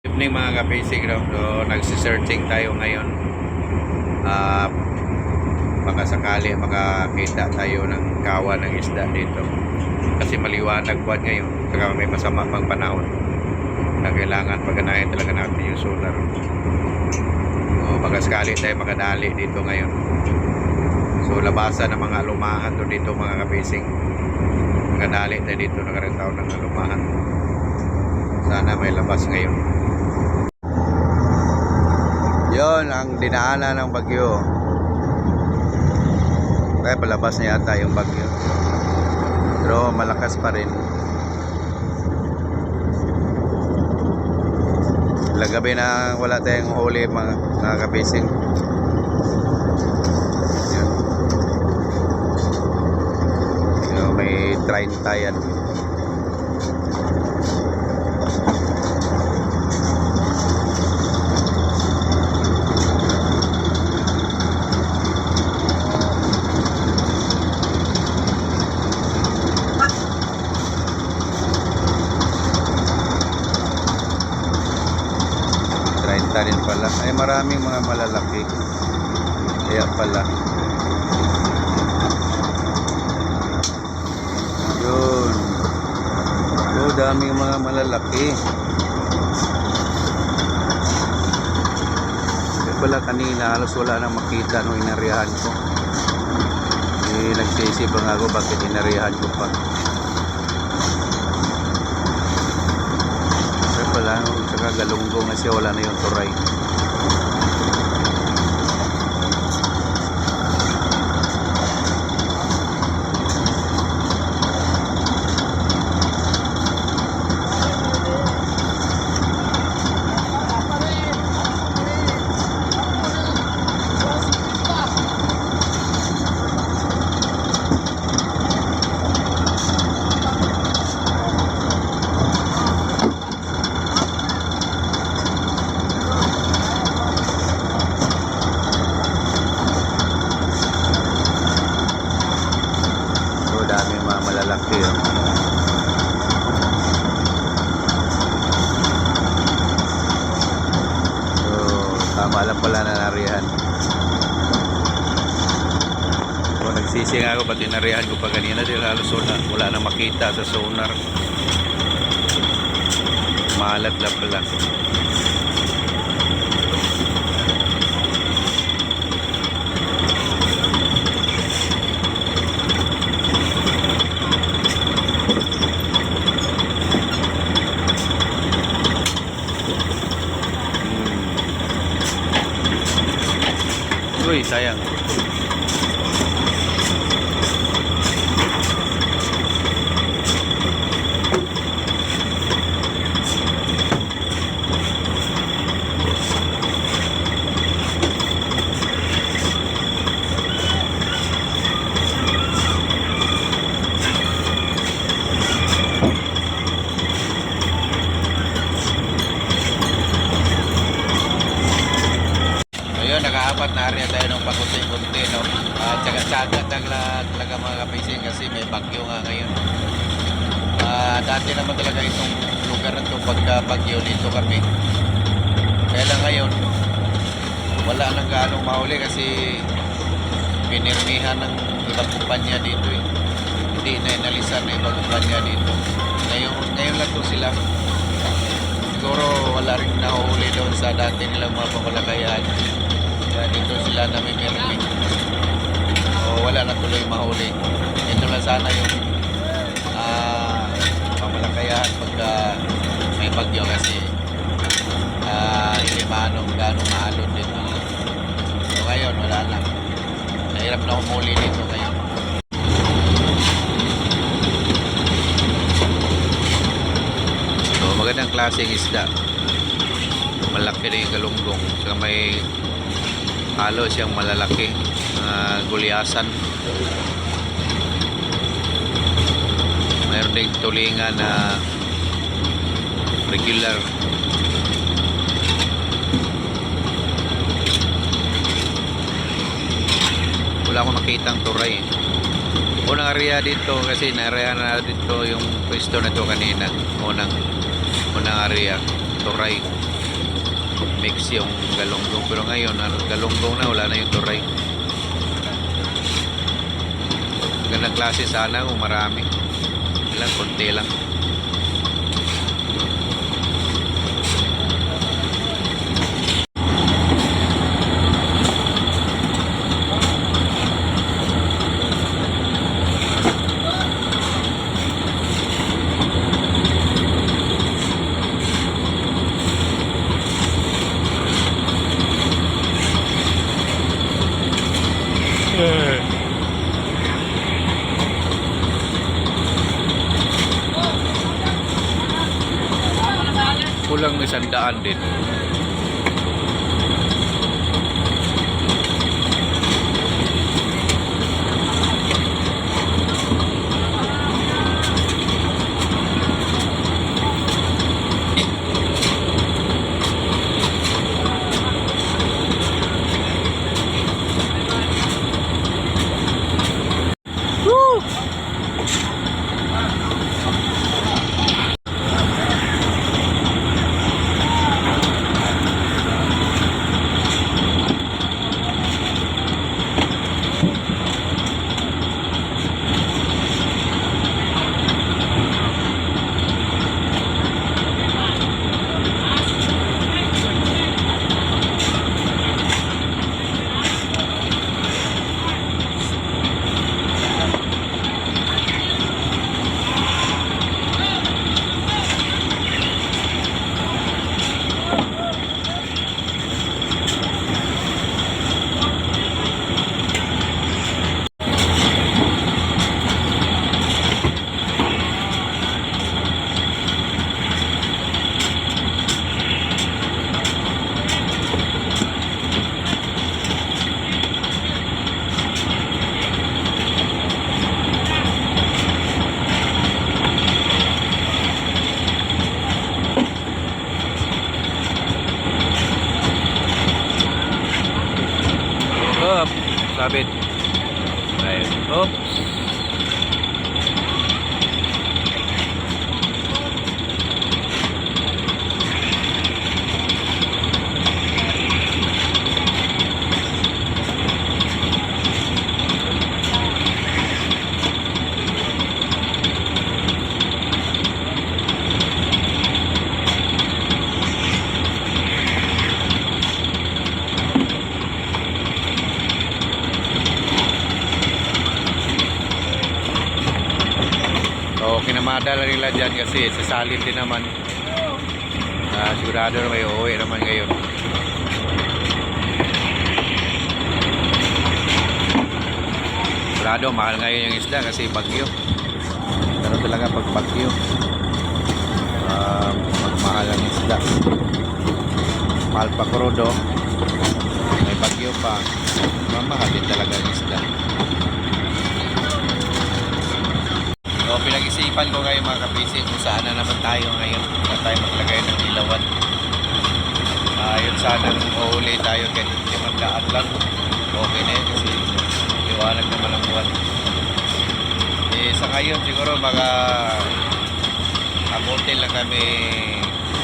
Evening mga ka-basic, no? So, nagsisearching tayo ngayon. Baka sakali makakita tayo ng kawan ng isda dito. Kasi maliwanag buwan ngayon. Saka may masama pang panahon na kailangan pagganahin talaga natin yung solar. So, baka sakali tayo makadali dito ngayon. So, labasan ng mga lumahan to dito mga ka-basic. Makadali tayo dito, nakaritaw ng lumahan. Sana may labas ngayon. Yon ang dinaanan ng bagyo. Kaya palabas na yata yung bagyo. Pero malakas pa rin. Lagabi na wala tayong huli mga kabising. Yan. So, may 30 yan. Rin pala ay maraming mga malalaki kaya pala yun. So daming mga malalaki kaya pala kanina halos wala nang makita nung inarihan ko. Nagsisip lang ako bakit inarihan ko pa. Wala, saka galunggong na siya, wala na yung turay. Daming mga malalaki oh. So tama lang pala na narihan. So nagsisi nga ako pati narihan ko pa kanina dahil halos wala na makita sa sonar. Malat lang pala. Uy, sayang. Nakaapat na area tayo ng pakunti-kunti, no? Tsaga-tsaga talaga mga kapising kasi may bagyo nga ngayon. Dati naman talaga itong lugar na ito pagka bagyo dito kami. Kaya lang ngayon wala nang gaanong mahuli kasi pinirmihan ng ibang kumpanya dito eh. Hindi na inalisan ng ibang kumpanya dito. Ngayon lang to sila. Siguro wala rin nahuli doon sa dati nilang mga pamalakayan. Kaya dito sila namimirmi. O wala na tuloy mahuli. Ito lang sana yung pamalakayahan pagka may bagyo kasi hindi gano'ng maalon dito. So ngayon wala na. Nahirap na humuli dito ngayon. So magandang klaseng isda. Malaki na yung galunggong. Saka may halo siyang malalaki gulyasan. Mayroon ding tulingan na regular. Wala akong nakitang turay. Unang area dito kasi na-area na dito yung pwesto na to kanina. Unang area, turay. mix yung galunggong. Pero ngayon, galunggong na, wala na yung turay. Magandang klase sana kung marami. Ilang, konti lang. Kulang ng 100 din. Up, sabit. Ayun. Oops. So, kinamadala nila dyan kasi sasalin din naman. Sigurado na may uuwi naman ngayon. Sigurado, mahal ngayon yung isda kasi bagyo. Pero talaga pag bagyo, magmahal ang isda. Mahal pa krudo, may bagyo pa, mamahal din talaga ang isda. So, pinag-isipan ko ngayon mga kapisi kung saan na naman tayo ngayon. Saan tayo maglagay ng ilawan. Yun sanang uhuli tayo kahit 500 lang. Okay na yun kasi liwanag naman ang buwan. Sa ngayon siguro mga abutin lang kami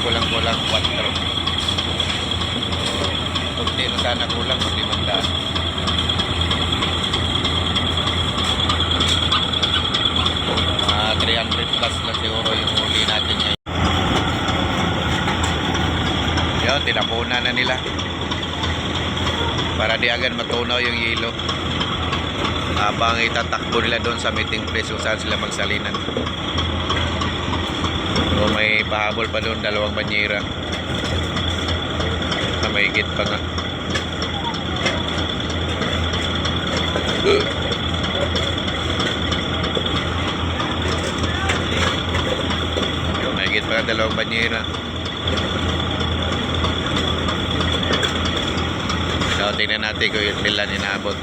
kulang-kulang 4. Kunti na sana kulang kung 500. 300 plus lang siguro yung huli natin ngayon. Yun, tinapunan na nila para di agad matunaw yung yelo habang itatakbo nila doon sa meeting place kung saan sila magsalinan. So may pahabol pa doon, 2 banyera na may higit pa nga. Mahigit pa 2 banyera. So, tingnan natin kung yung ilan inaabot.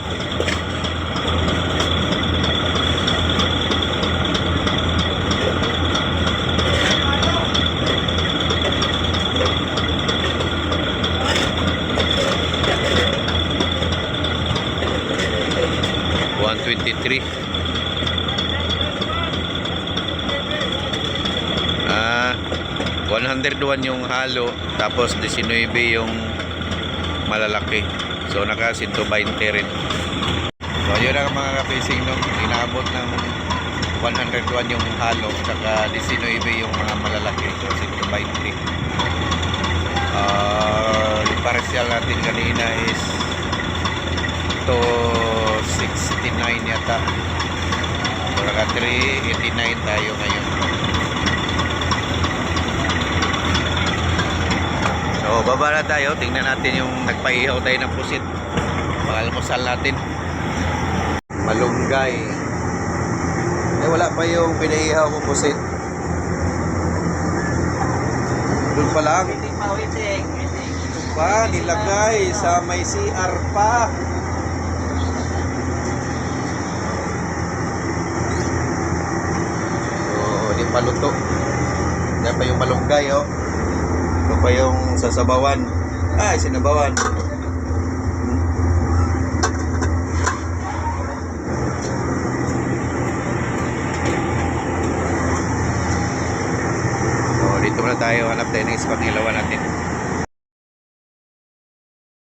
$123. 100 101 yung halo, tapos 19 yung malalaki. So naka 120 rin. So yun ang mga ka-fishing, no? Inaabot ng 101 yung halo, saka 19 yung mga malalaki. So 120. Yung parcial natin kanina is to 69 yata. So naka 389 tayo ngayon. So baba na tayo, tingnan natin yung nagpaihaw tayo ng pusit. Pangalmusal natin. Malunggay. Eh wala pa yung pinaihaw ko pusit. Doon pa lang. Ito pa, nilagay sa may CR pa. So, di pa luto. Yan pa yung malunggay, oh. Ito pa yung sasabawan. Ay, sinabawan. So, dito na tayo. Hanap tayo ng spot ng ilawan natin.